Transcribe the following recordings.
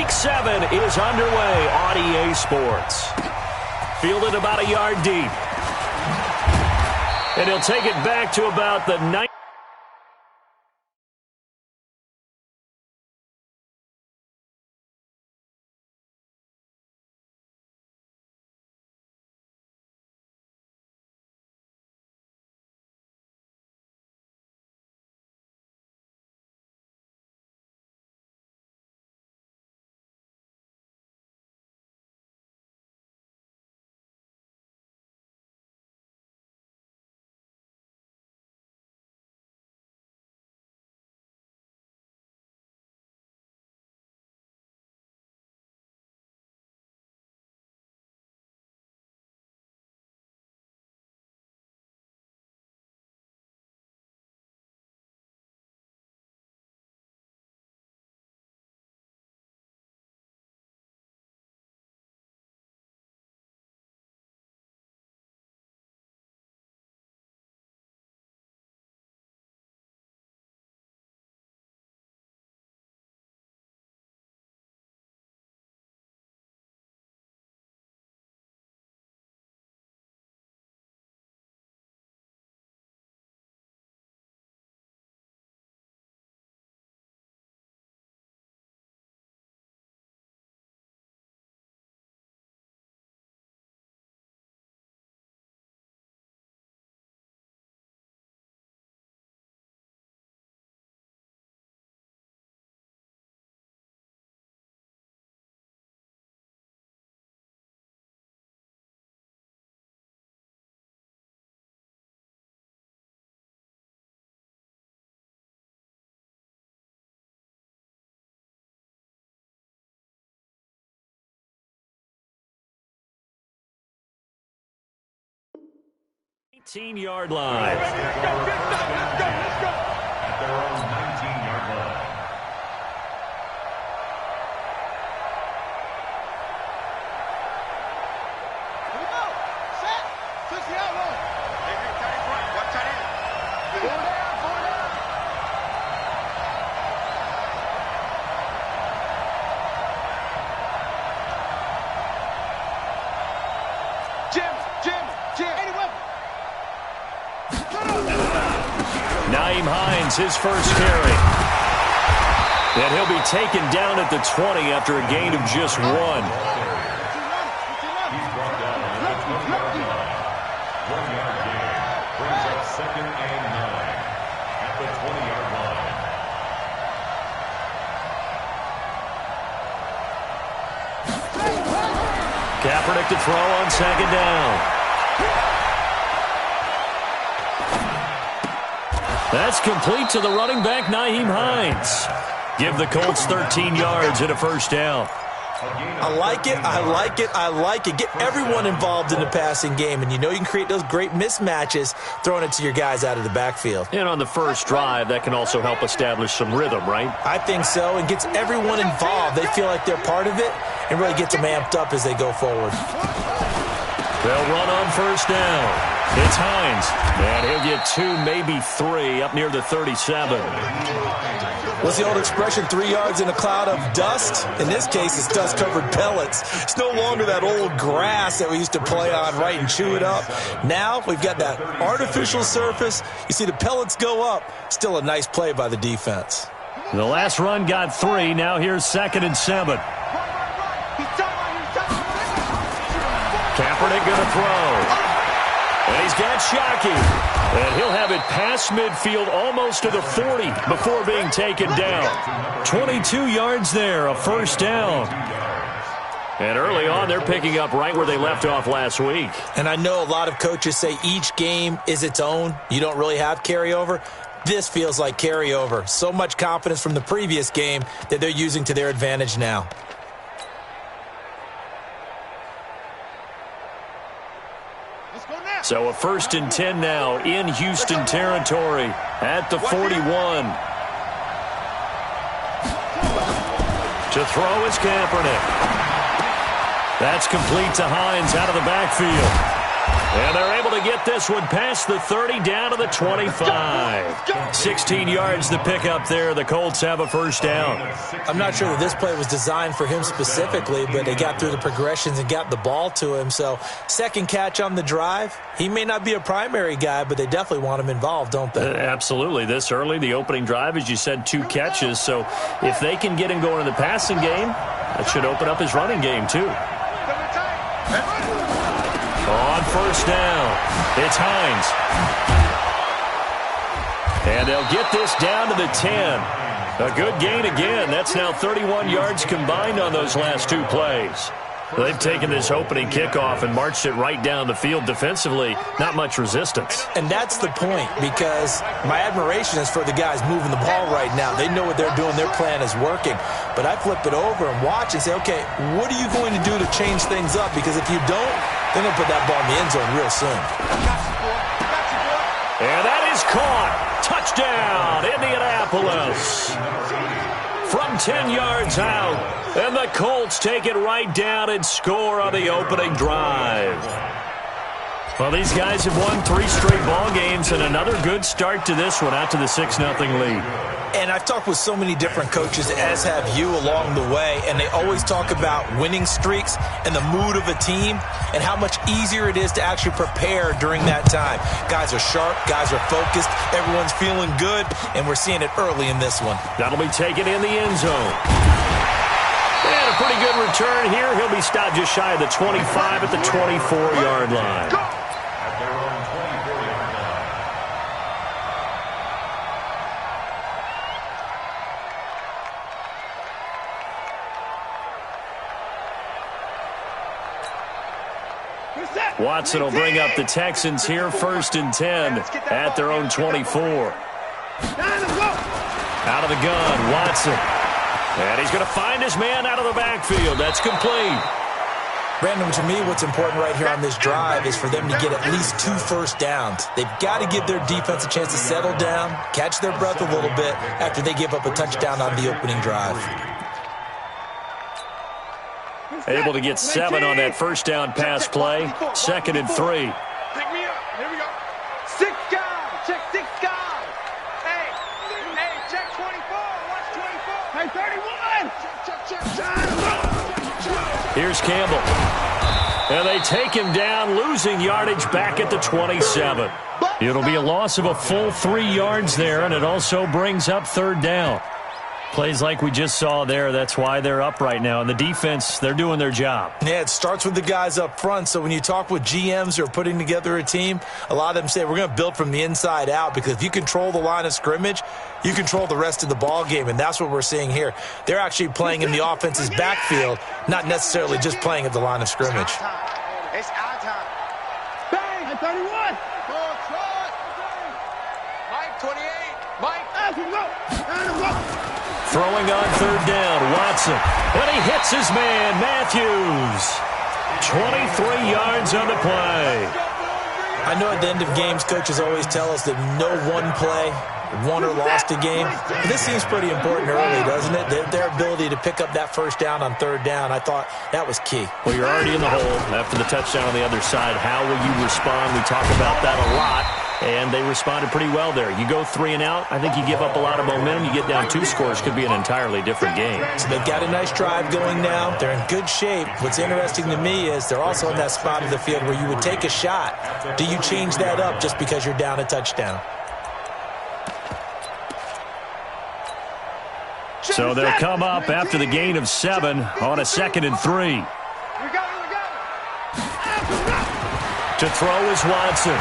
Week 7 is underway on EA Sports. Fielded about a yard deep. And he'll take it back to about the 9. Yard line. At their own 19-yard line. Here we go. Set. Switch the outlaw. Tight end front. Watch tight end. Four down. Four down. Jim. Any weapon. Nyheim Hines, his first carry. And he'll be taken down at the 20 after a gain of just 1. He's brought down at the 20-yard line. 1-yard gain brings up 2nd and 9 at the 20-yard line. Kaepernick to throw on 2nd down. That's complete to the running back, Nyheim Hines. Give the Colts 13 yards and a first down. I like it. Get everyone involved in the passing game, and you know you can create those great mismatches throwing it to your guys out of the backfield. And on the first drive, that can also help establish some rhythm, right? I think so, and gets everyone involved. They feel like they're part of it and really gets them amped up as they go forward. They'll run on first down. It's Hines, and he'll get 2, maybe 3, up near the 37. What's the old expression, 3 yards in a cloud of dust? In this case, it's dust-covered pellets. It's no longer that old grass that we used to play on, right, and chew it up. Now we've got that artificial surface. You see the pellets go up. Still a nice play by the defense. The last run got 3. Now here's 2nd and 7. Kaepernick going to throw. And he's got Shockey. And he'll have it past midfield almost to the 40 before being taken down. 22 yards there, a first down. And early on, they're picking up right where they left off last week. And I know a lot of coaches say each game is its own. You don't really have carryover. This feels like carryover. So much confidence from the previous game that they're using to their advantage now. So a 1st and 10 now in Houston territory at the 41. To throw is Kaepernick. That's complete to Hines out of the backfield. And they're able to get this one past the 30 down to the 25. 16 yards to pick up there. The Colts have a first down. I'm not sure that this play was designed for him specifically, but they got through the progressions and got the ball to him. So second catch on the drive. He may not be a primary guy, but they definitely want him involved, don't they? Absolutely. This early, the opening drive, as you said, 2 catches. So if they can get him going in the passing game, that should open up his running game too. On first down, it's Hines. And they'll get this down to the 10. A good gain again. That's now 31 yards combined on those last 2 plays. They've taken this opening kickoff and marched it right down the field defensively. Not much resistance. And that's the point, because my admiration is for the guys moving the ball right now. They know what they're doing. Their plan is working. But I flip it over and watch and say, okay, what are you going to do to change things up? Because if you don't, they're going to put that ball in the end zone real soon. And that is caught. Touchdown, Indianapolis. From 10 yards out. And the Colts take it right down and score on the opening drive. Well, these guys have won 3 straight ball games and another good start to this one out to the 6-0 lead. And I've talked with so many different coaches, as have you, along the way, and they always talk about winning streaks and the mood of a team and how much easier it is to actually prepare during that time. Guys are sharp, guys are focused, everyone's feeling good, and we're seeing it early in this one. That'll be taken in the end zone. And a pretty good return here. He'll be stopped just shy of the 25 at the 24-yard line. At their own 24-yard line. Watson will bring up the Texans here, 1st and 10 at their own 24. Out of the gun, Watson. And he's going to find his man out of the backfield. That's complete. Brandon, to me, what's important right here on this drive is for them to get at least 2 first downs. They've got to give their defense a chance to settle down, catch their breath a little bit after they give up a touchdown on the opening drive. Able to get 7 on that first down pass play. 2nd and 3. Pick me up. Here we go. 6 guys. Check 6 guys. Hey, check 24. Watch 24. Hey, 31. Check. Here's Campbell. And they take him down, losing yardage back at the 27. It'll be a loss of a full 3 yards there, and it also brings up 3rd down. Plays like we just saw there, that's why they're up right now. And the defense, they're doing their job. Yeah, it starts with the guys up front. So when you talk with GMs who are putting together a team, a lot of them say we're going to build from the inside out, because if you control the line of scrimmage, you control the rest of the ball game, and that's what we're seeing here. They're actually playing in the offense's backfield, not necessarily just playing at the line of scrimmage. It's our time. Bang! At 31. Mike, 28. Mike. Throwing on 3rd down, Watson. And he hits his man, Matthews. 23 yards on the play. I know at the end of games, coaches always tell us that no one play won or lost a game. But this seems pretty important early, doesn't it? Their ability to pick up that first down on 3rd down, I thought that was key. Well, you're already in the hole after the touchdown on the other side. How will you respond? We talk about that a lot. And they responded pretty well there. You go 3 and out, I think you give up a lot of momentum. You get down 2 scores, could be an entirely different game. So they've got a nice drive going now. They're in good shape. What's interesting to me is they're also in that spot of the field where you would take a shot. Do you change that up just because you're down a touchdown? So they'll come up after the gain of 7 on a 2nd and 3. To throw is Watson.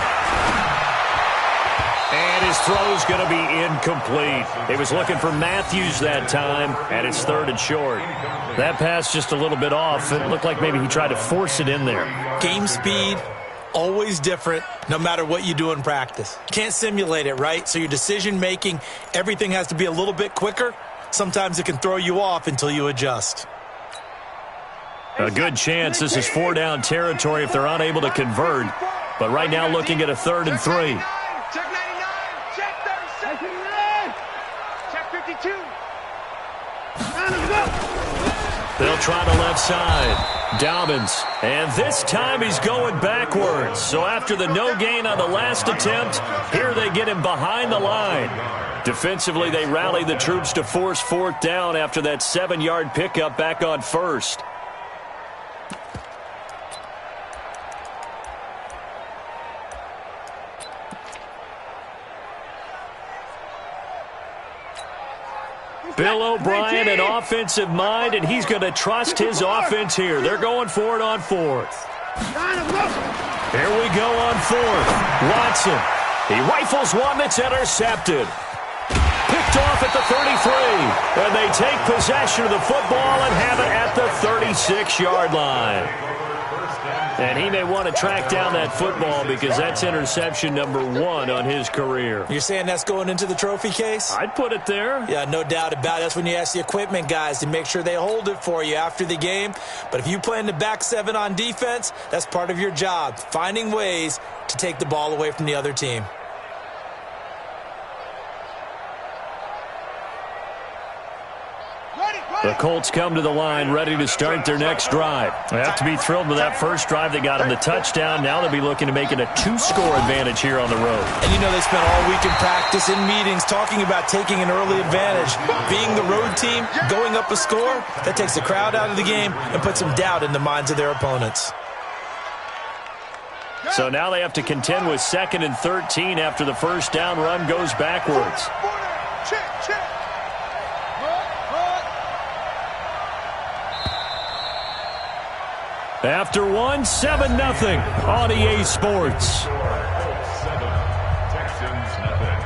And his throw's going to be incomplete. He was looking for Matthews that time, and it's 3rd and short. That pass just a little bit off. It looked like maybe he tried to force it in there. Game speed, always different, no matter what you do in practice. Can't simulate it, right? So your decision-making, everything has to be a little bit quicker. Sometimes it can throw you off until you adjust. A good chance this is 4-down territory if they're unable to convert. But right now looking at a 3rd and 3. Check 99. Check 36. Check 52. They'll try the left side. Dobbins. And this time he's going backwards. So after the no gain on the last attempt, here they get him behind the line. Defensively, they rally the troops to force fourth down after that 7-yard pickup back on first. Bill O'Brien, an offensive mind, and he's going to trust his offense here. They're going for it on fourth. Here we go on fourth. Watson. He rifles one that's intercepted. Picked off at the 33. And they take possession of the football and have it at the 36-yard line. And he may want to track down that football because that's interception number 1 on his career. You're saying that's going into the trophy case? I'd put it there. Yeah, no doubt about it. That's when you ask the equipment guys to make sure they hold it for you after the game. But if you play in the back 7 on defense, that's part of your job, finding ways to take the ball away from the other team. The Colts come to the line ready to start their next drive. They have to be thrilled with that first drive. They got them the touchdown. Now they'll be looking to make it a 2-score advantage here on the road. And you know they spent all week in practice, in meetings, talking about taking an early advantage. Being the road team, going up a score, that takes the crowd out of the game and puts some doubt in the minds of their opponents. So now they have to contend with 2nd and 13 after the first down run goes backwards. After 1, 7-0 on EA Sports. Colts 7, Texans nothing.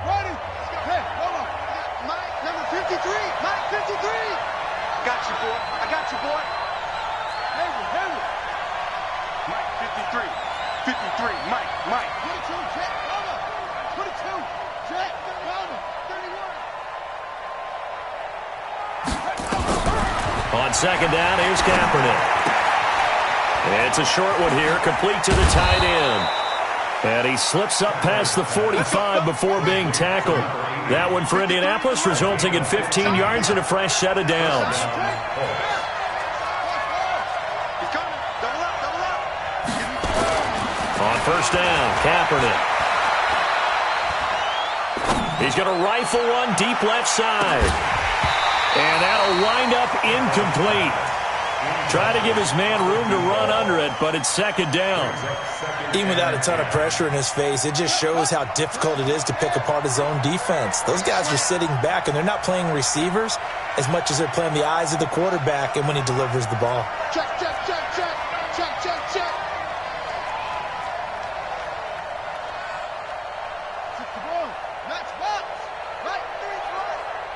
Ready? Hey, hold on. Mike, number 53. Mike, 53. Got you, boy. I got you, boy. Henry. Mike, 53. 53. Mike. 22, Jack. Cover. 22. Jack. Cover. 31. On second down, here's Kaepernick. It's a short one here, complete to the tight end. And he slips up past the 45 before being tackled. That one for Indianapolis, resulting in 15 yards and a fresh set of downs. On first down, Kaepernick. He's going to rifle one deep left side. And that'll wind up incomplete. Try to give his man room to run under it, but it's second down. Even without a ton of pressure in his face, it just shows how difficult it is to pick apart his own defense. Those guys are sitting back, and they're not playing receivers as much as they're playing the eyes of the quarterback and when he delivers the ball. Check.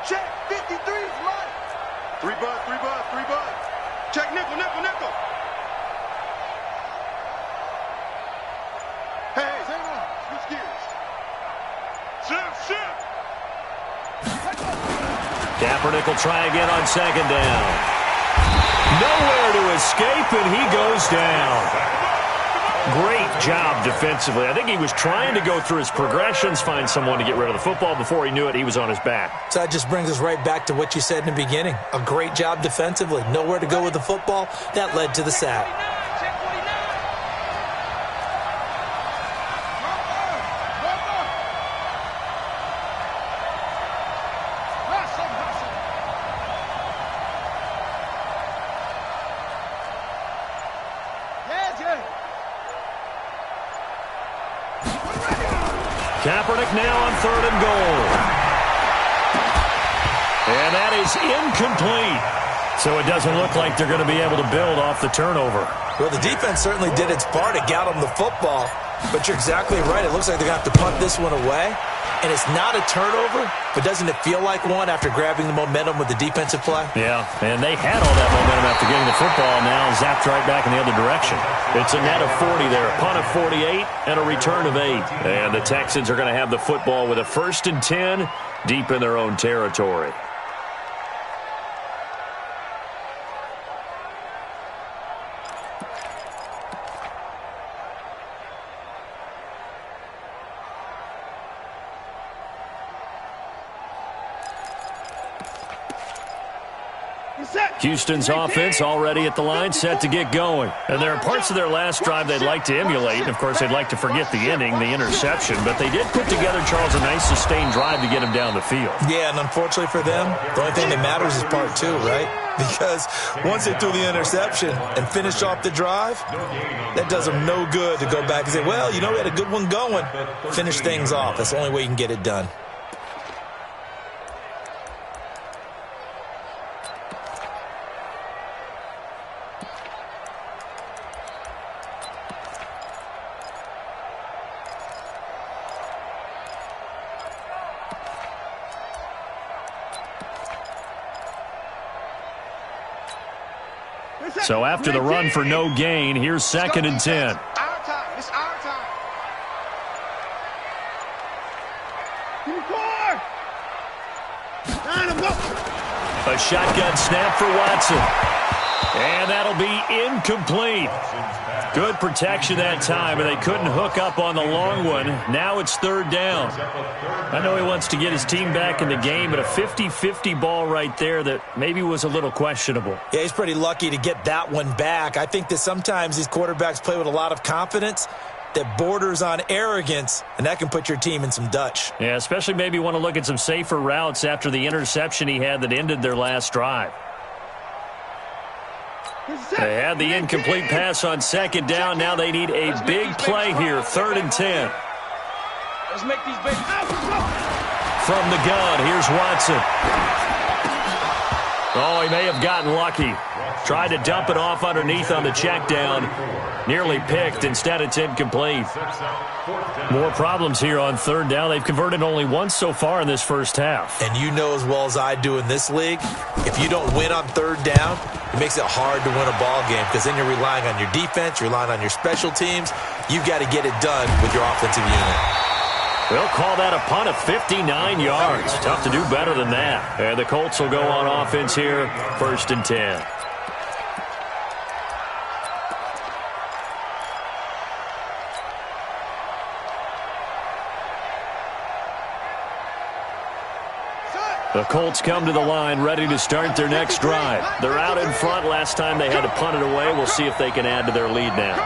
Check, 53's Mike. 3 bud. Check, nickel. Hey, switch gears. Shift. Kaepernick will try again on second down. Nowhere to escape, and he goes down. Great job defensively. I think he was trying to go through his progressions, find someone to get rid of the football. Before he knew it, he was on his back. So that just brings us right back to what you said in the beginning. A great job defensively. Nowhere to go with the football. That led to the sack. Kaepernick now on 3rd and goal. And that is incomplete. So it doesn't look like they're going to be able to build off the turnover. Well, the defense certainly did its part to get them the football. But you're exactly right. It looks like they're going to have to punt this one away. And it's not a turnover, but doesn't it feel like one after grabbing the momentum with the defensive play? Yeah, and they had all that momentum after getting the football. Now zapped right back in the other direction. It's a net of 40 there, a punt of 48, and a return of 8. And the Texans are going to have the football with a 1st and 10 deep in their own territory. Houston's offense already at the line, set to get going. And there are parts of their last drive they'd like to emulate. And, of course, they'd like to forget the ending, the interception. But they did put together, Charles, a nice sustained drive to get him down the field. Yeah, and unfortunately for them, the only thing that matters is part two, right? Because once they threw the interception and finished off the drive, that does them no good to go back and say, well, you know, we had a good one going. Finish things off. That's the only way you can get it done. So after the run for no gain, here's 2nd and 10. Our time. It's our time. A shotgun snap for Watson. And that'll be incomplete. Good protection that time, and they couldn't hook up on the long one. Now it's 3rd down. I know he wants to get his team back in the game, but a 50-50 ball right there that maybe was a little questionable. Yeah, he's pretty lucky to get that one back. I think that sometimes these quarterbacks play with a lot of confidence that borders on arrogance, and that can put your team in some Dutch. Yeah, especially maybe want to look at some safer routes after the interception he had that ended their last drive. They had the incomplete pass on 2nd down. Now they need a big play here, 3rd and 10. Let's make these big. From the gun, here's Watson. Oh, he may have gotten lucky. Tried to dump it off underneath on the check down. Nearly picked. Instead, it's incomplete. More problems here on 3rd down. They've converted only once so far in this first half. And you know as well as I do in this league, if you don't win on 3rd down, it makes it hard to win a ball game because then you're relying on your defense, you're relying on your special teams. You've got to get it done with your offensive unit. They'll call that a punt of 59 yards. Tough to do better than that. And the Colts will go on offense here, 1st and 10. The Colts come to the line ready to start their next drive. They're out in front. Last time they had to punt it away. We'll see if they can add to their lead now.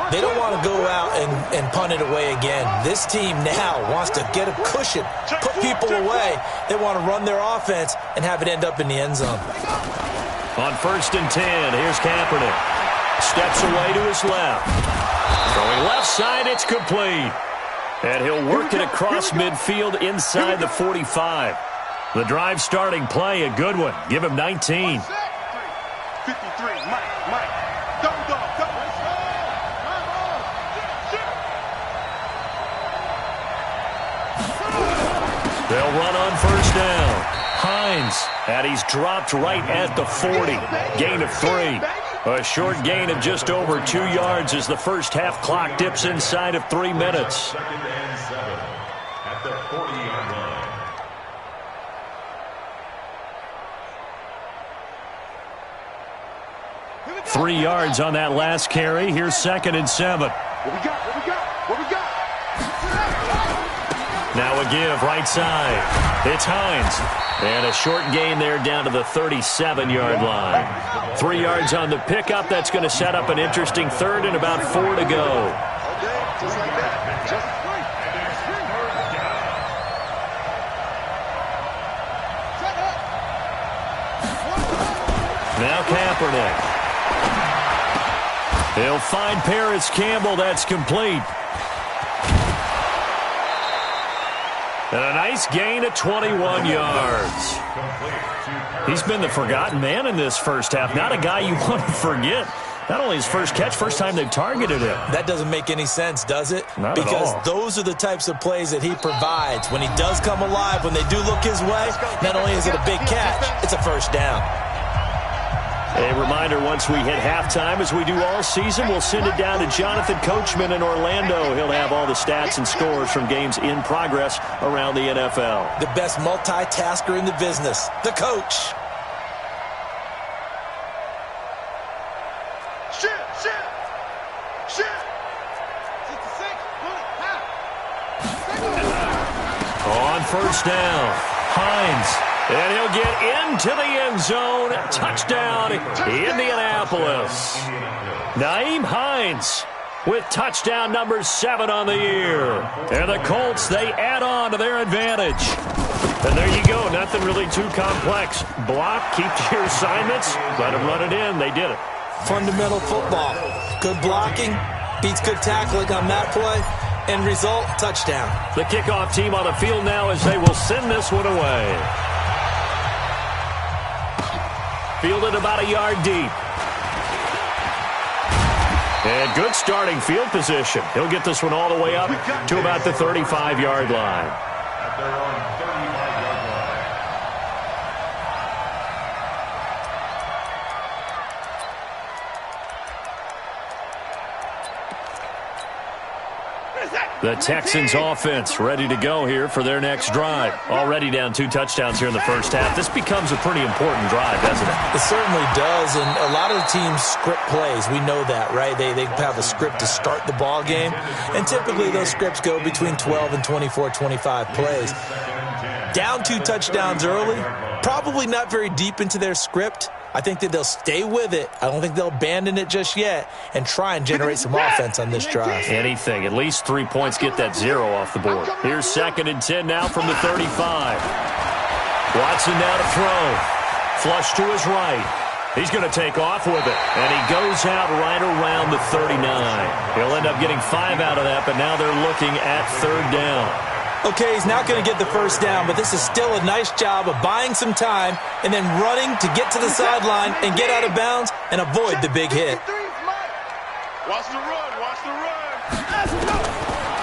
They don't want to go out and punt it away again. This team now wants to get a cushion, put people away. They want to run their offense and have it end up in the end zone. On 1st and 10, here's Kaepernick. Steps away to his left. Throwing left side, it's complete. And he'll work it across midfield inside the 45. The drive starting play, a good one. Give him 19. 53, Mike. Double dog. They'll run on 1st down. Hines, and he's dropped right at the 40. Gain of 3. A short gain of just over 2 yards as the first half clock dips inside of 3 minutes. 2nd and 7 at the 40-yard line. 3 yards on that last carry. Here's 2nd and 7. What we got? Now a give, right side. It's Hines. And a short gain there down to the 37-yard line. 3 yards on the pickup. That's going to set up an interesting 3rd and about 4 to go. Okay, just like that. Now Kaepernick. He'll find Paris Campbell. That's complete. And a nice gain of 21 yards. He's been the forgotten man in this first half. Not a guy you want to forget. Not only his first catch, first time they've targeted him. That doesn't make any sense, does it? Not because at all. Those are the types of plays that he provides. When he does come alive, when they do look his way, not only is it a big catch, it's a 1st down. A reminder, once we hit halftime, as we do all season, we'll send it down to Jonathan Coachman in Orlando. He'll have all the stats and scores from games in progress around the NFL. The best multitasker in the business, the coach. Shit. 66, On 1st down, Hines. And he'll get into the end zone. Touchdown, Indianapolis. Nyheim Hines with touchdown number 7 on the year. And the Colts, they add on to their advantage. And there you go. Nothing really too complex. Block, keep to your assignments, let them run it in. They did it. Fundamental football. Good blocking beats good tackling on that play. End result, touchdown. The kickoff team on the field now as they will send this one away. Fielded about a yard deep. And good starting field position. He'll get this one all the way up to about the 35-yard line. At their own 35-yard line. The Texans offense ready to go here for their next drive. Already down 2 touchdowns here in the first half. This becomes a pretty important drive, doesn't it? It certainly does, and a lot of the teams script plays. We know that, right? They have a script to start the ball game, and typically those scripts go between 12 and 24, 25 plays. Down 2 touchdowns early, probably not very deep into their script. I think that they'll stay with it. I don't think they'll abandon it just yet and try and generate some offense on this drive. Anything. At least 3 points, get that 0 off the board. Here's 2nd and 10 now from the 35. Watson now to throw. Flush to his right. He's going to take off with it. And he goes out right around the 39. He'll end up getting 5 out of that, but now they're looking at 3rd down. Okay, he's not going to get the first down, but this is still a nice job of buying some time and then running to get to the sideline and get out of bounds and avoid the big hit. Watch the run, watch the run.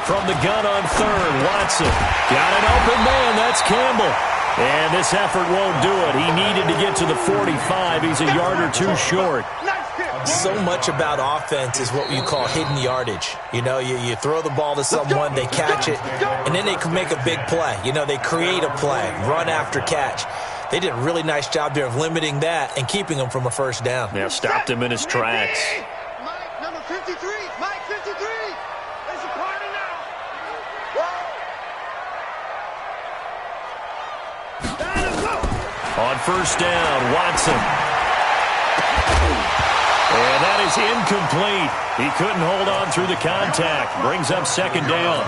From the gun on 3rd, Watson. Got an open man, that's Campbell. And this effort won't do it. He needed to get to the 45. He's a yard or 2 short. So much about offense is what you call hidden yardage. You know, you throw the ball to someone, they catch it, and then they can make a big play. You know, they create a play, run after catch. They did a really nice job there of limiting that and keeping him from a first down. Yeah, stopped him in his tracks. Mike, number 53. Mike, 53. It's a party now. On first down, Watson. And that is incomplete. He couldn't hold on through the contact. Brings up 2nd down.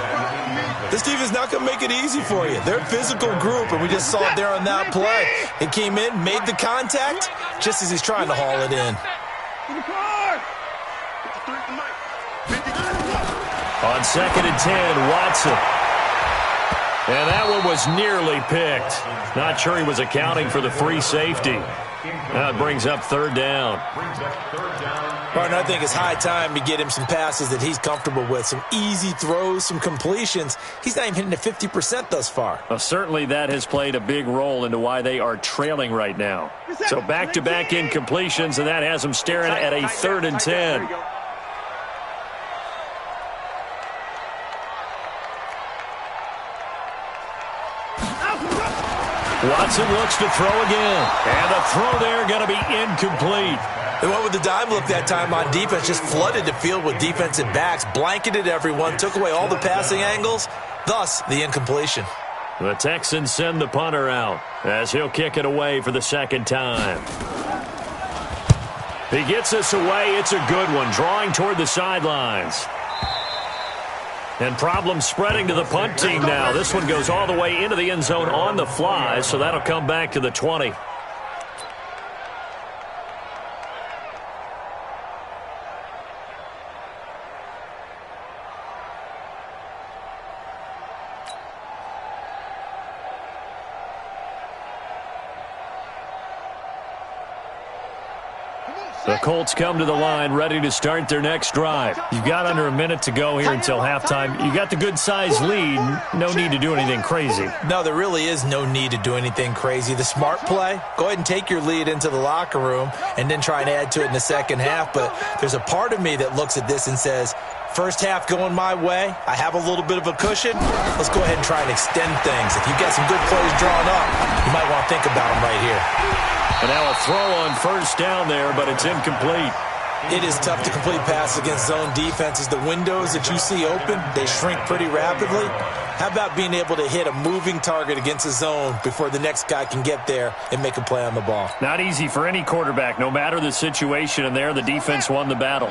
This team is not going to make it easy for you. They're a physical group, and we just saw it there on that play. It came in, made the contact, just as he's trying to haul it in. On 2nd and 10, Watson. And that one was nearly picked. Not sure he was accounting for the free safety. That brings up 3rd down. Martin, I think it's high time to get him some passes that he's comfortable with, some easy throws, some completions. He's not even hitting at 50% thus far. Well, certainly that has played a big role into why they are trailing right now. So back-to-back incompletions, and that has them staring at a 3rd and 10. Watson looks to throw again. And the throw there going to be incomplete. They went with the dime look that time on defense, just flooded the field with defensive backs, blanketed everyone, took away all the passing angles, thus the incompletion. The Texans send the punter out as he'll kick it away for the 2nd time. He gets this away. It's a good one, drawing toward the sidelines. And problems spreading to the punt team now. This one goes all the way into the end zone on the fly, so that'll come back to the 20. The Colts come to the line ready to start their next drive. You've got under a minute to go here until halftime. You got the good-sized lead. No need to do anything crazy. No, there really is no need to do anything crazy. The smart play, go ahead and take your lead into the locker room and then try and add to it in the second half. But there's a part of me that looks at this and says, first half going my way, I have a little bit of a cushion. Let's go ahead and try and extend things. If you've got some good plays drawn up, you might want to think about them right here. And now a throw on first down there, but it's incomplete. It is tough to complete passes against zone defenses. The windows that you see open, they shrink pretty rapidly. How about being able to hit a moving target against a zone before the next guy can get there and make a play on the ball? Not easy for any quarterback, no matter the situation, and there the defense won the battle.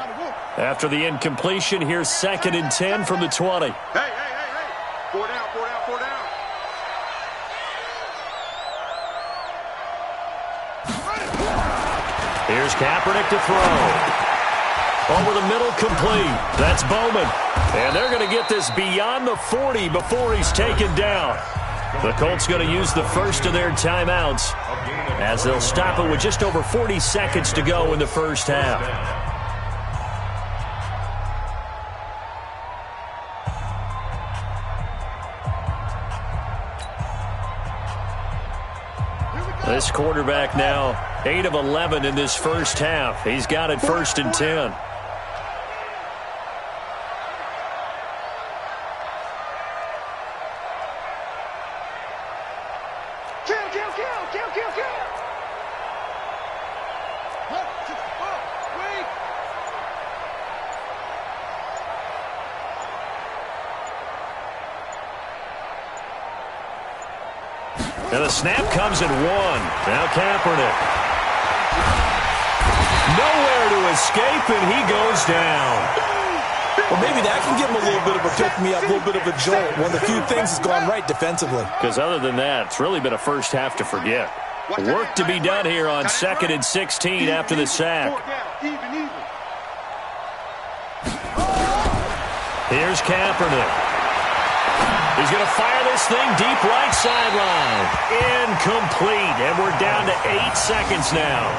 After the incompletion, here's 2nd and 10 from the 20. Hey. 4 down. Here's Kaepernick to throw. Over the middle, complete. That's Bowman. And they're going to get this beyond the 40 before he's taken down. The Colts going to use the first of their timeouts as they'll stop it with just over 40 seconds to go in the first half. This quarterback now 8 of 11 in this first half. He's got it 1st and 10. And the snap comes at 1. Now Kaepernick. Nowhere to escape, and he goes down. Well, maybe that can give him a little bit of a pick-me-up, a little bit of a jolt. One of the few things has gone right defensively. Because other than that, it's really been a first half to forget. Work to be done here on 2nd and 16 after the sack. Here's Kaepernick. He's going to fire this thing deep right sideline. Incomplete. And we're down to 8 seconds now.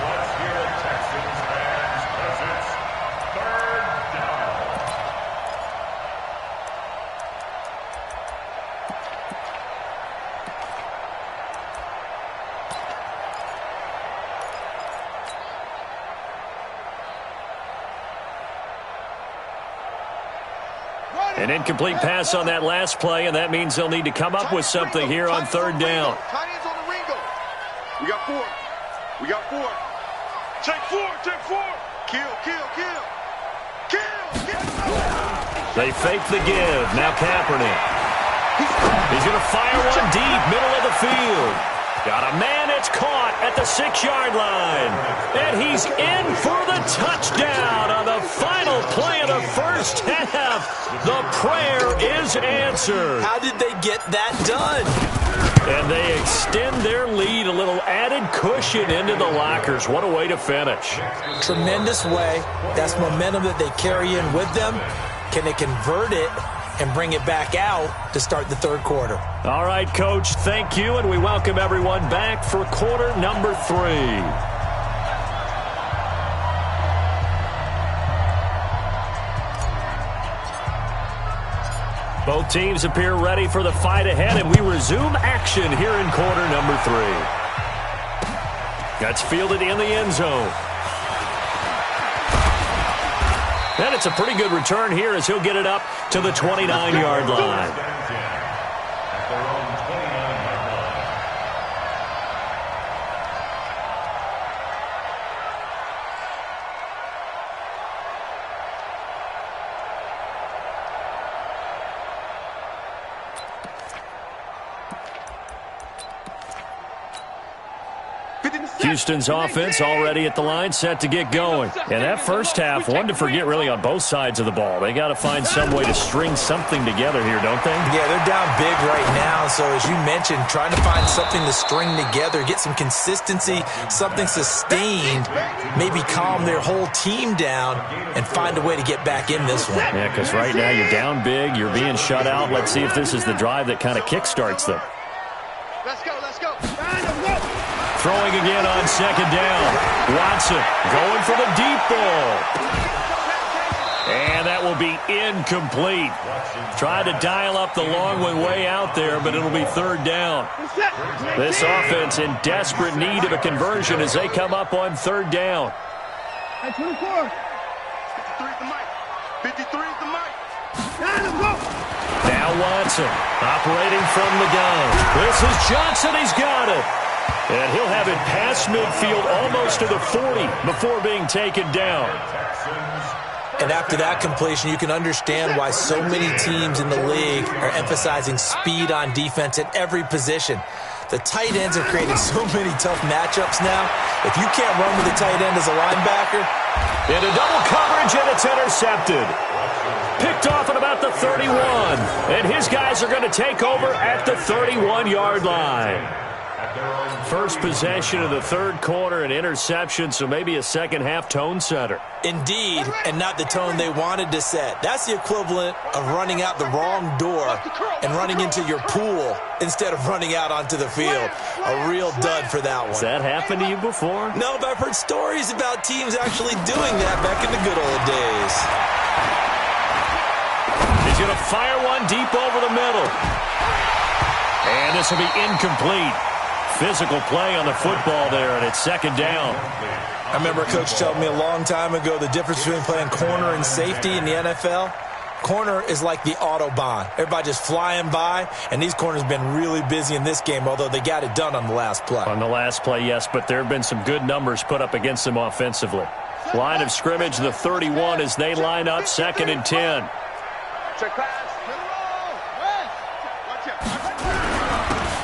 Let's hear it, Texans fans, 'cause it's 3rd down. An incomplete pass on that last play, and that means they'll need to come up with something here on 3rd down. Tight ends on the Ringo. We got 4. Take 4. Kill. They fake the give. Now Kaepernick. He's going to fire one deep, middle of the field. Got a man, it's caught at the 6-yard line. And he's in for the touchdown on the final play of the first half. The prayer is answered. How did they get that done? And they extend their lead, a little added cushion into the lockers. What a way to finish. Tremendous way. That's momentum that they carry in with them. Can they convert it and bring it back out to start the 3rd quarter? All right, Coach, thank you, and we welcome everyone back for quarter number 3. Both teams appear ready for the fight ahead, and we resume action here in quarter number 3. That's fielded in the end zone. And it's a pretty good return here as he'll get it up to the 29-yard line. At their own 29-yard line. Houston's offense already at the line, set to get going. And that first half, one to forget really on both sides of the ball. They got to find some way to string something together here, don't they? Yeah, they're down big right now. So as you mentioned, trying to find something to string together, get some consistency, something sustained, maybe calm their whole team down and find a way to get back in this one. Yeah, because right now you're down big, you're being shut out. Let's see if this is the drive that kind of kickstarts them. Let's go. Throwing again on 2nd down. Watson going for the deep ball. And that will be incomplete. Tried to dial up the long one way out there, but it'll be 3rd down. This offense in desperate need of a conversion as they come up on 3rd down. Hey, 24. 53 is the mic. 53 is the mic. Now Watson operating from the gun. This is Johnson. He's got it. And he'll have it past midfield almost to the 40 before being taken down. And after that completion, you can understand why so many teams in the league are emphasizing speed on defense at every position. The tight ends have created so many tough matchups now. If you can't run with the tight end as a linebacker. Into double coverage, and it's intercepted. Picked off at about the 31. And his guys are going to take over at the 31-yard line. First possession of the third quarter, an interception, so maybe a second-half tone setter. Indeed, and not the tone they wanted to set. That's the equivalent of running out the wrong door and running into your pool instead of running out onto the field. A real dud for that one. Has that happened to you before? No, but I've heard stories about teams actually doing that back in the good old days. He's going to fire one deep over the middle. And this will be incomplete. Physical play on the football there, and it's second down. I remember a coach telling me a long time ago the difference between playing corner and safety in the NFL. Corner is like the Autobahn. Everybody just flying by, and these corners have been really busy in this game, although they got it done on the last play. On the last play, yes, but there have been some good numbers put up against them offensively. Line of scrimmage, the 31 as they line up, 2nd and 10. Check pass.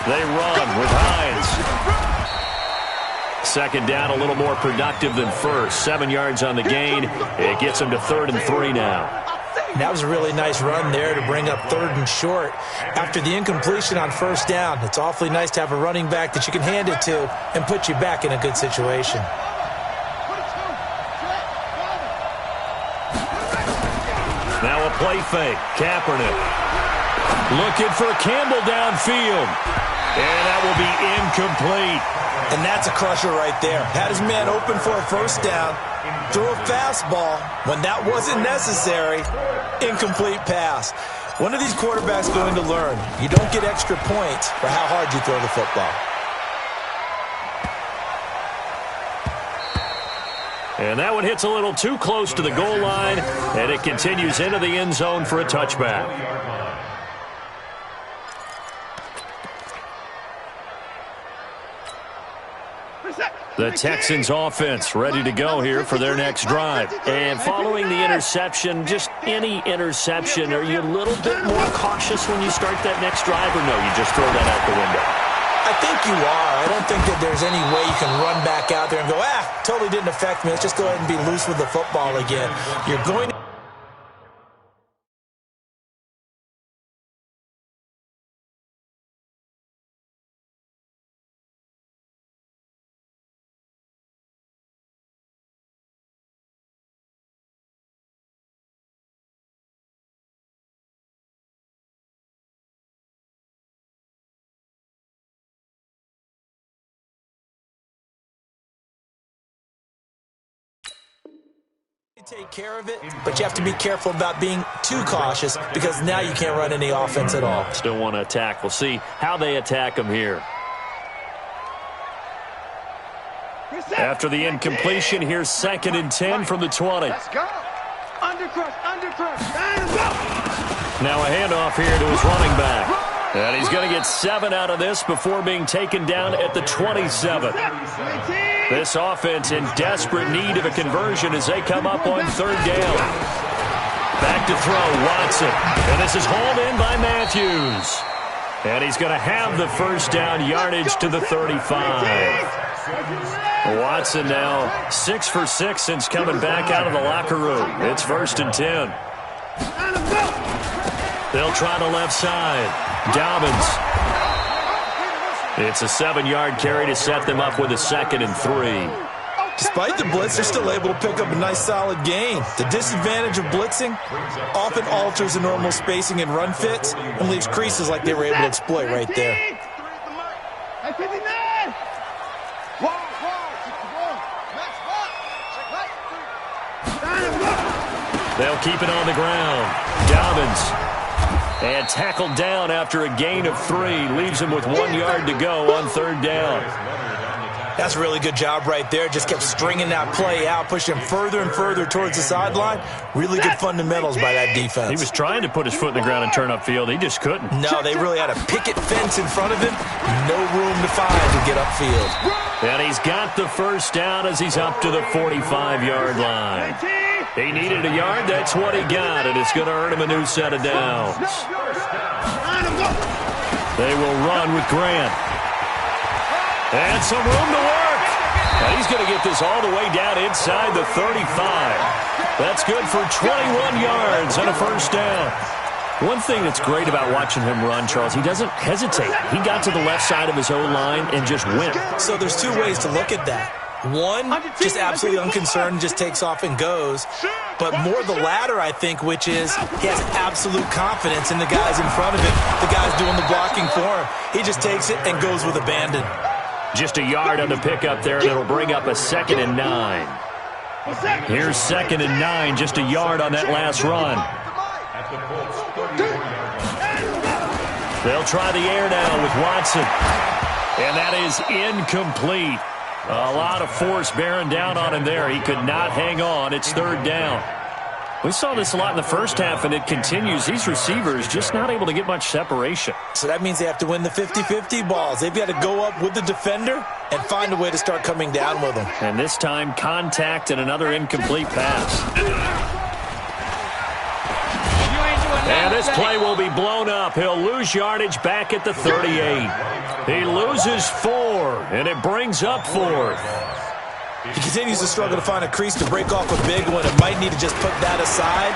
They run with Hines. Second down, a little more productive than first. 7 yards on the gain. It gets them to 3rd and 3 now. That was a really nice run there to bring up 3rd and short. After the incompletion on first down, it's awfully nice to have a running back that you can hand it to and put you back in a good situation. Now a play fake. Kaepernick looking for Campbell downfield. And that will be incomplete. And that's a crusher right there. Had his man open for a first down. Threw a fastball when that wasn't necessary. Incomplete pass. One of these quarterbacks going to learn. You don't get extra points for how hard you throw the football. And that one hits a little too close to the goal line. And it continues into the end zone for a touchback. The Texans offense ready to go here for their next drive. And following the interception, just any interception, are you a little bit more cautious when you start that next drive, or no, you just throw that out the window? I think you are. I don't think that there's any way you can run back out there and go, totally didn't affect me. Let's just go ahead and be loose with the football again. You're going to... take care of it, but you have to be careful about being too cautious because now you can't run any offense at all. Still want to attack. We'll see how they attack them here. After the incompletion, here's 2nd and 10 from the 20. Let's go. Undercrush. Now a handoff here to his running back. And he's going to get 7 out of this before being taken down at the 27. This offense in desperate need of a conversion as they come up on 3rd down. Back to throw, Watson. And this is hauled in by Matthews. And he's going to have the first down, yardage to the 35. Watson now 6 for 6 since coming back out of the locker room. It's 1st and 10. They'll try the left side. Dobbins. It's a 7-yard carry to set them up with a 2nd and 3. Despite the blitz, they're still able to pick up a nice solid gain. The disadvantage of blitzing often alters the normal spacing and run fits and leaves creases like they were able to exploit right there. They'll keep it on the ground. Dobbins. And tackled down after a gain of 3. Leaves him with 1 yard to go on 3rd down. That's a really good job right there. Just kept stringing that play out, pushing him further and further towards the sideline. Really good fundamentals by that defense. He was trying to put his foot in the ground and turn upfield. He just couldn't. No, they really had a picket fence in front of him. No room to find to get upfield. And he's got the first down as he's up to the 45-yard line. He needed a yard. That's what he got, and it's going to earn him a new set of downs. They will run with Grant. And some room to work. And he's going to get this all the way down inside the 35. That's good for 21 yards and a first down. One thing that's great about watching him run, Charles, he doesn't hesitate. He got to the left side of his own line and just went. So there's two ways to look at that. One, just absolutely unconcerned, just takes off and goes. But more the latter, I think, which is he has absolute confidence in the guys in front of him, the guys doing the blocking for him. He just takes it and goes with abandon. Just a yard on the pickup there, and it'll bring up a 2nd and 9. Here's 2nd and 9, just a yard on that last run. They'll try the air now with Watson. And that is incomplete. A lot of force bearing down on him there. He could not hang on. It's 3rd down. We saw this a lot in the first half, and it continues. These receivers just not able to get much separation. So that means they have to win the 50-50 balls. They've got to go up with the defender and find a way to start coming down with them. And this time, contact and another incomplete pass. And this play will be blown up. He'll lose yardage back at the 38. He loses 4, and it brings up 4th. He continues to struggle to find a crease to break off a big one. It might need to just put that aside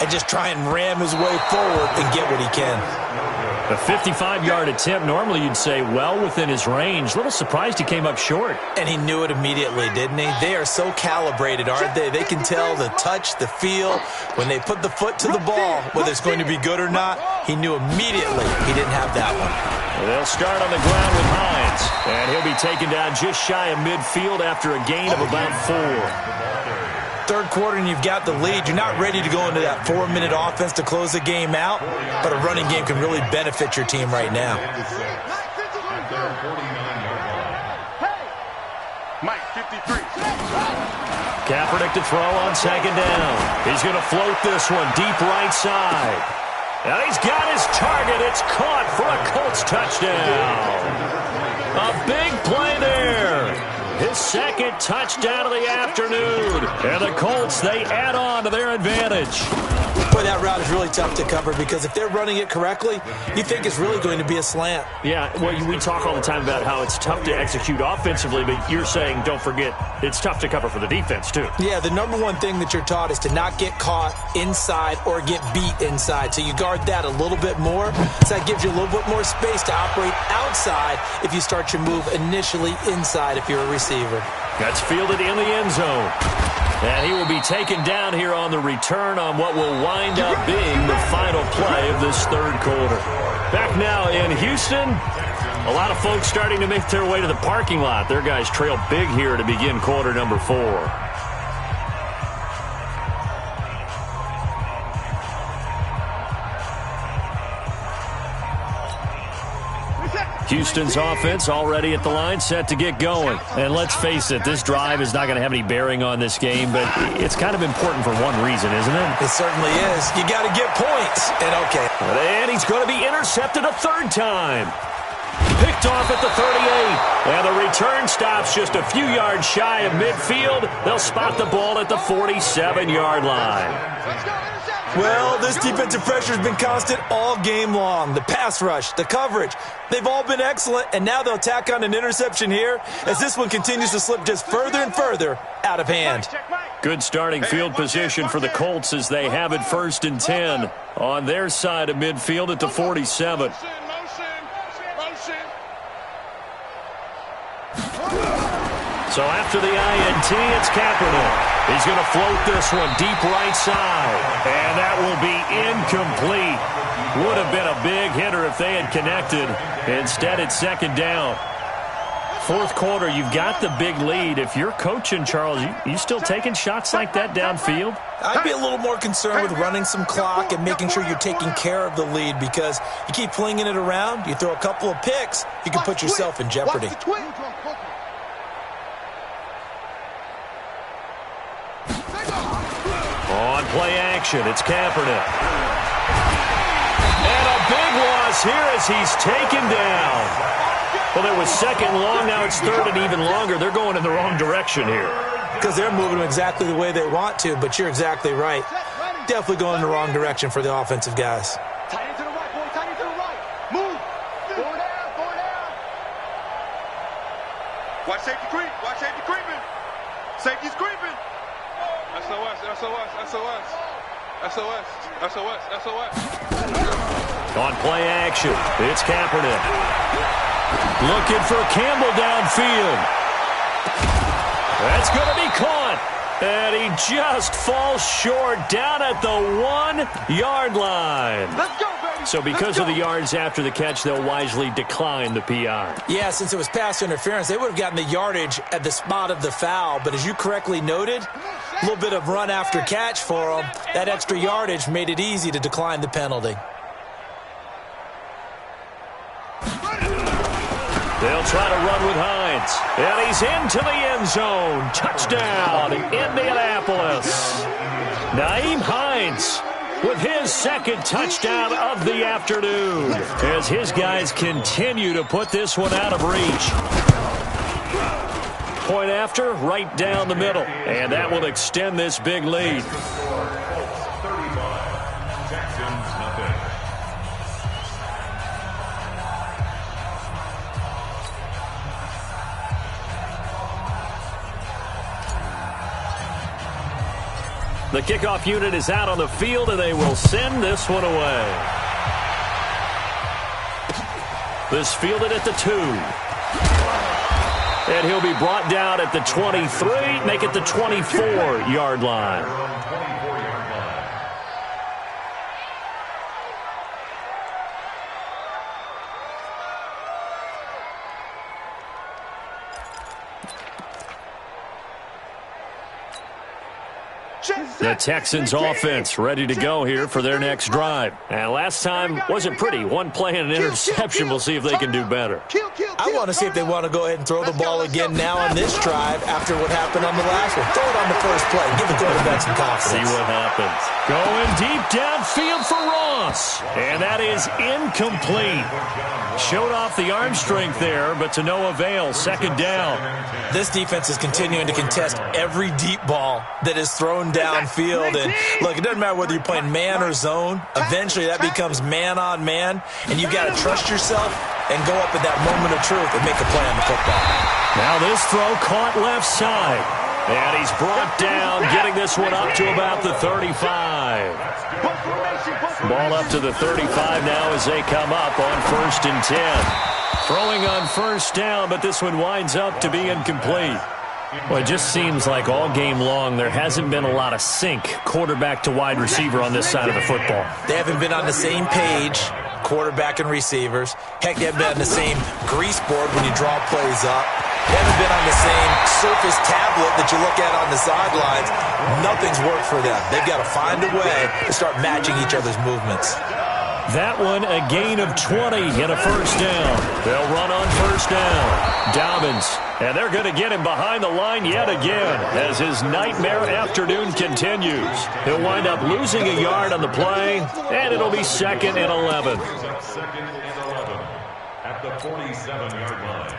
and just try and ram his way forward and get what he can. A 55-yard attempt, normally you'd say well within his range. A little surprised he came up short. And he knew it immediately, didn't he? They are so calibrated, aren't they? They can tell the touch, the feel. When they put the foot to the ball, whether it's going to be good or not, he knew immediately he didn't have that one. They'll start on the ground with Hines. And he'll be taken down just shy of midfield after a gain of about 4. Third quarter and you've got the lead. You're not ready to go into that 4-minute offense to close the game out, but a running game can really benefit your team right now. Mike, 53. Kaepernick to throw on 2nd down. He's going to float this one deep right side. And he's got his target. It's caught for a Colts touchdown. A big play there. His 2nd touchdown of the afternoon. And the Colts, they add on to their advantage. Boy, that route is really tough to cover because if they're running it correctly, you think it's really going to be a slant. Yeah, well, we talk all the time about how it's tough to execute offensively, but you're saying, don't forget, it's tough to cover for the defense, too. Yeah, the number one thing that you're taught is to not get caught inside or get beat inside. So you guard that a little bit more. So that gives you a little bit more space to operate outside if you start your move initially inside if you're a receiver. That's fielded in the end zone. And he will be taken down here on the return on what will wind up being the final play of this third quarter. Back now in Houston, a lot of folks starting to make their way to the parking lot. Their guys trail big here to begin quarter number 4. Houston's offense already at the line, set to get going. And let's face it, this drive is not going to have any bearing on this game, but it's kind of important for one reason, isn't it? It certainly is. You got to get points. And okay. And he's going to be intercepted a 3rd time. Picked off at the 38. And the return stops just a few yards shy of midfield. They'll spot the ball at the 47-yard line. Well, this defensive pressure has been constant all game long. The pass rush, the coverage, they've all been excellent, and now they'll tack on an interception here as this one continues to slip just further and further out of hand. Good starting field position for the Colts as they have it 1st and 10 on their side of midfield at the 47. So after the INT, it's Kaepernick. He's going to float this one deep right side. And that will be incomplete. Would have been a big hitter if they had connected. Instead, it's 2nd down. 4th quarter, you've got the big lead. If you're coaching, Charles, you still taking shots like that downfield? I'd be a little more concerned with running some clock and making sure you're taking care of the lead because you keep flinging it around, you throw a couple of picks, you can put yourself in jeopardy. On play action, it's Kaepernick. And a big loss here as he's taken down. Well, it was second long, now it's third and even longer. They're going in the wrong direction here. Because they're moving them exactly the way they want to, but you're exactly right. Definitely going in the wrong direction for the offensive guys. Tight end to the right, boy. Tight end to the right. Move. Forward down. Forward down. Watch safety creep. Watch safety creeping. Safety's creeping. SOS, SOS, SOS. SOS, SOS, SOS. On play action, it's Kaepernick. Looking for Campbell downfield. That's going to be caught. And he just falls short down at the 1-yard line. Let's go, baby. So because of the yards after the catch, they'll wisely decline the PI. Yeah, since it was pass interference, they would have gotten the yardage at the spot of the foul. But as you correctly noted, a little bit of run after catch for them. That extra yardage made it easy to decline the penalty. They'll try to run with Hines. And he's into the end zone. Touchdown, Indianapolis. Nyheim Hines with his second touchdown of the afternoon as his guys continue to put this one out of reach. Point after, right down the middle. And that will extend this big lead. 35. Texans nothing. The kickoff unit is out on the field, and they will send this one away. This fielded at the 2. And he'll be brought down at the 23, make it the 24-yard line. The Texans offense ready to go here for their next drive. And last time wasn't pretty. One play and an interception. We'll see if they can do better. I want to see if they want to go ahead and throw the ball again now on this drive after what happened on the last one. Throw it on the first play. Give the quarterback some confidence. See what happens. Going deep downfield for Ross. And that is incomplete. Showed off the arm strength there, but to no avail. Second down. This defense is continuing to contest every deep ball that is thrown downfield. And look, it doesn't matter whether you're playing man or zone. Eventually that becomes man on man. And you've got to trust yourself and go up at that moment of truth and make a play on the football. Now this throw caught left side. And he's brought down, getting this one up to about the 35. Ball up to the 35 now as they come up on 1st and 10. Throwing on first down, but this one winds up to be incomplete. Well, it just seems like all game long there hasn't been a lot of sync quarterback to wide receiver on this side of the football. They haven't been on the same page, quarterback and receivers. Heck, they haven't been on the same grease board when you draw plays up. They haven't been on the same surface tablet that you look at on the sidelines. Nothing's worked for them. They've got to find a way to start matching each other's movements. That one a gain of 20 and a first down. They'll run on first down. Dobbins, and they're going to get him behind the line yet again as his nightmare afternoon continues. He'll wind up losing a yard on the play, and it'll be 2nd and 11. 2nd and 11 at the 47-yard line.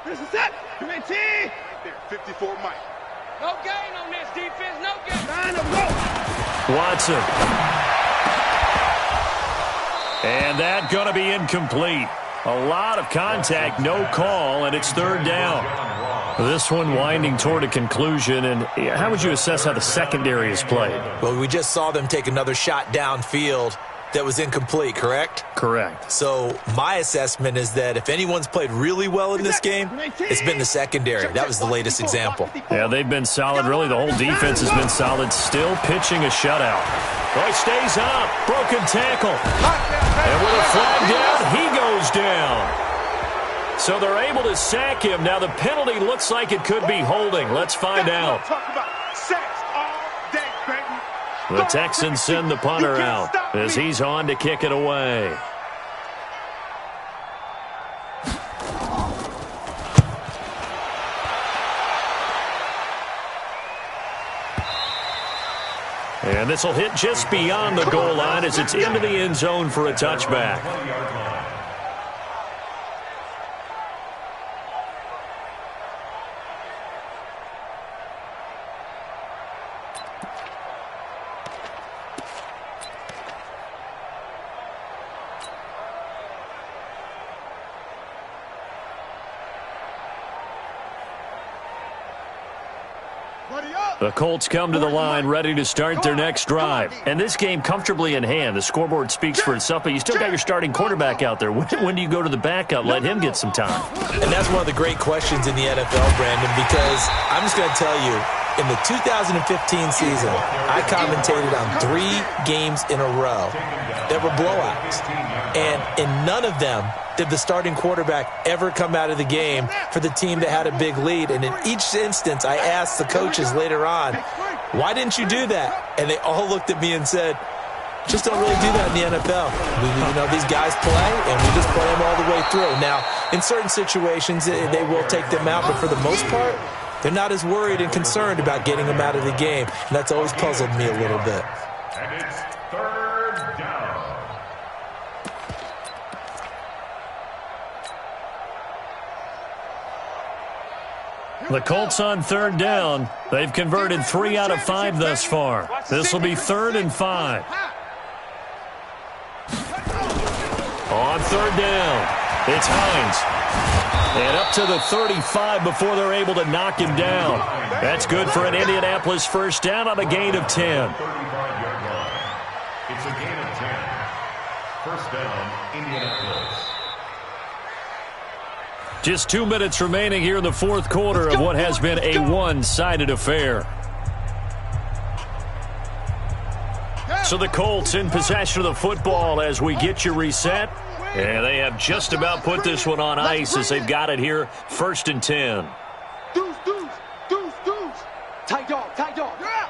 This is it. Come in, T. There, 54 Mike. No gain on this defense. No gain. Line up, go. Watson. And that going to be incomplete. A lot of contact, no call, and it's 3rd down. This one winding toward a conclusion, and how would you assess how the secondary has played? Well, we just saw them take another shot downfield that was incomplete, correct? Correct. So my assessment is that if anyone's played really well in this game, it's been the secondary. That was the latest example. Yeah, they've been solid. Really, the whole defense has been solid. Still pitching a shutout. Boy, stays up. Broken tackle. And with a flag down, he goes down. So they're able to sack him. Now the penalty looks like it could be holding. Let's find out. The Texans send the punter out as he's on to kick it away. And this will hit just beyond the goal line as it's into the end zone for a touchback. The Colts come to the line ready to start their next drive. And this game comfortably in hand. The scoreboard speaks for itself, but you still got your starting quarterback out there. When do you go to the backup? Let him get some time. And that's one of the great questions in the NFL, Brandon, because I'm just going to tell you, in the 2015 season, I commentated on 3 games in a row that were blowouts. And in none of them did the starting quarterback ever come out of the game for the team that had a big lead. And in each instance, I asked the coaches later on, why didn't you do that? And they all looked at me and said, just don't really do that in the NFL. These guys play, and we just play them all the way through. Now, in certain situations, they will take them out, but for the most part, they're not as worried and concerned about getting them out of the game. And that's always puzzled me a little bit. And it's 3rd down. The Colts on 3rd down. They've converted 3 out of 5 thus far. This will be 3rd and 5. On 3rd down, it's Hines. And up to the 35 before they're able to knock him down. That's good for an Indianapolis first down on a gain of 10. 35-yard line. It's a gain of 10. First down, Indianapolis. Just 2 minutes remaining here in the 4th quarter of what has been a one-sided affair. So the Colts in possession of the football as we get you reset. And they have just about put this one on ice as they've got it here, 1st and 10. Deuce, deuce, deuce, deuce. Tight dog, tight dog. Yeah.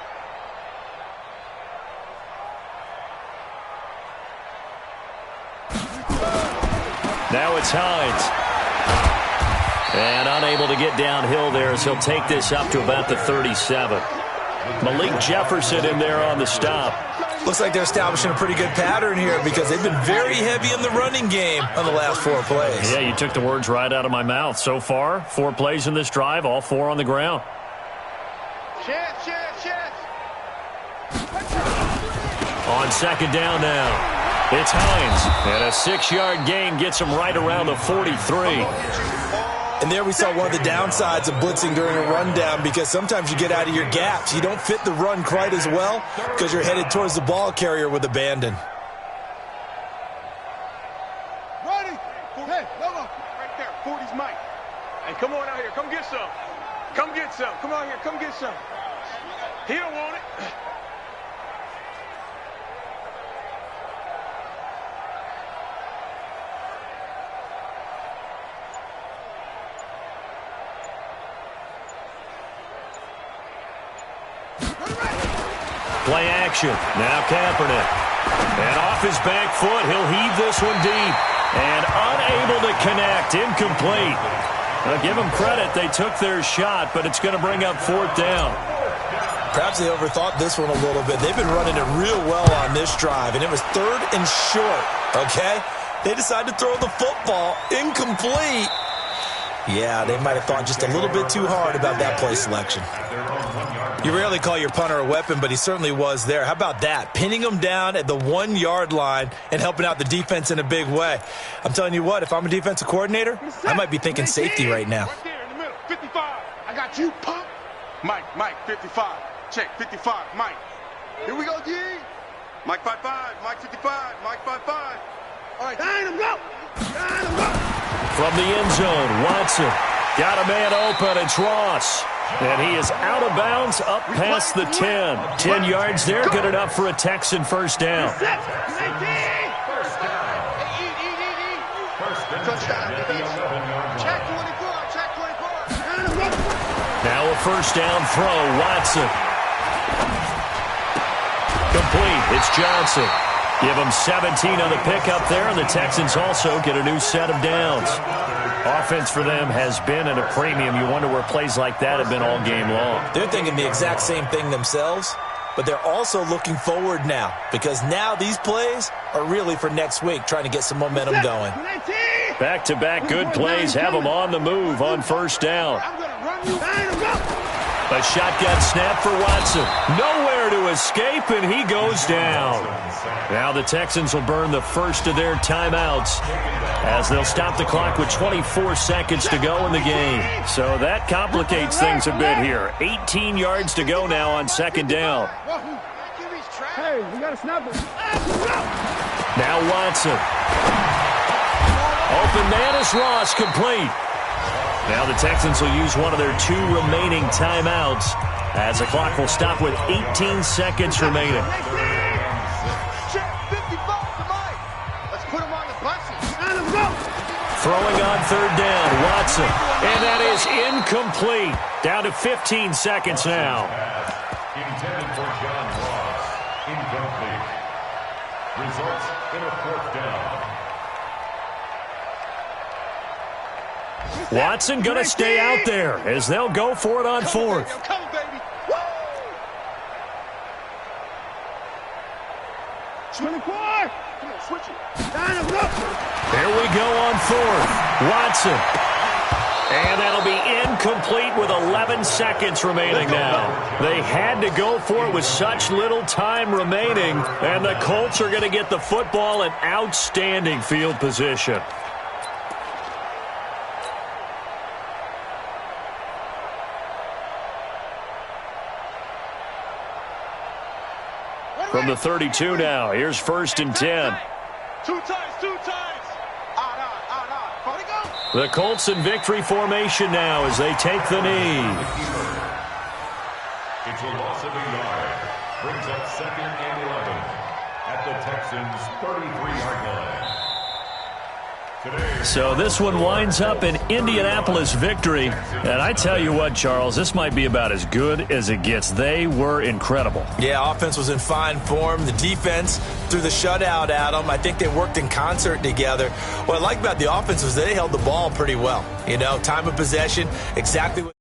Now it's Hines. And unable to get downhill there as he'll take this up to about the 37. Malik Jefferson in there on the stop. Looks like they're establishing a pretty good pattern here because they've been very heavy in the running game on the last 4 plays. Yeah, you took the words right out of my mouth. So far, 4 plays in this drive, all 4 on the ground. Chance. On 2nd down now, it's Hines. And a 6-yard gain gets him right around the 43. And there we saw one of the downsides of blitzing during a rundown because sometimes you get out of your gaps. You don't fit the run quite as well because you're headed towards the ball carrier with abandon. Ready? Hey, come on. Right there, 40's Mike. Hey, come on out here. Come get some. Come get some. Come out here. Come get some. He don't want it. Play action. Now Kaepernick. And off his back foot, he'll heave this one deep. And unable to connect. Incomplete. Now give them credit. They took their shot, but it's going to bring up 4th down. Perhaps they overthought this one a little bit. They've been running it real well on this drive, and it was 3rd and short, okay? They decided to throw the football. Incomplete. Yeah, they might have thought just a little bit too hard about that play selection. You rarely call your punter a weapon, but he certainly was there. How about that? Pinning him down at the 1-yard line and helping out the defense in a big way. I'm telling you what, if I'm a defensive coordinator, I might be thinking safety right now. Right there in the middle, 55. I got you, punk. Mike, 55. Check, 55, Mike. Here we go, D. Mike 55, Mike 55, Mike 55. All right, line him, go. Line him, go. From the end zone, Watson. Got a man open, it's Ross. And he is out of bounds up past the 10. 10 yards there, good enough for a Texan first down. First down. Touchdown. Check 24, check 24. Now a first down throw, Watson. Complete, it's Johnson. Give them 17 on the pickup there, and the Texans also get a new set of downs. Offense for them has been at a premium. You wonder where plays like that have been all game long. They're thinking the exact same thing themselves, but they're also looking forward now because now these plays are really for next week, trying to get some momentum going. Back-to-back good plays have them on the move on first down. A shotgun snap for Watson. Nowhere to escape, and he goes down. Now the Texans will burn the first of their timeouts as they'll stop the clock with 24 seconds to go in the game. So that complicates things a bit here. 18 yards to go now on second down. Hey, we got to snap it. Now Watson. Open man is Ross, complete. Now the Texans will use one of their 2 remaining timeouts as the clock will stop with 18 seconds remaining. Let's put him on the buses. Throwing on third down, Watson. And that is incomplete. Down to 15 seconds now. Intended for John Ross. Incomplete. Results in a 4th down. Watson going to stay out there as they'll go for it on 4th. Come on, baby. Woo! 24. Come on, switch it. Here we go on 4th. Watson. And that'll be incomplete with 11 seconds remaining now. They had to go for it with such little time remaining, and the Colts are going to get the football in outstanding field position. From the 32 now, here's 1st and 10. 2 times. The Colts in victory formation now as they take the knee. It's a loss of a yard. Brings up 2nd and 11 at the Texans' 33-yard line. So this one winds up in Indianapolis victory. And I tell you what, Charles, this might be about as good as it gets. They were incredible. Yeah, offense was in fine form. The defense threw the shutout at them. I think they worked in concert together. What I like about the offense was they held the ball pretty well. You know, time of possession, exactly what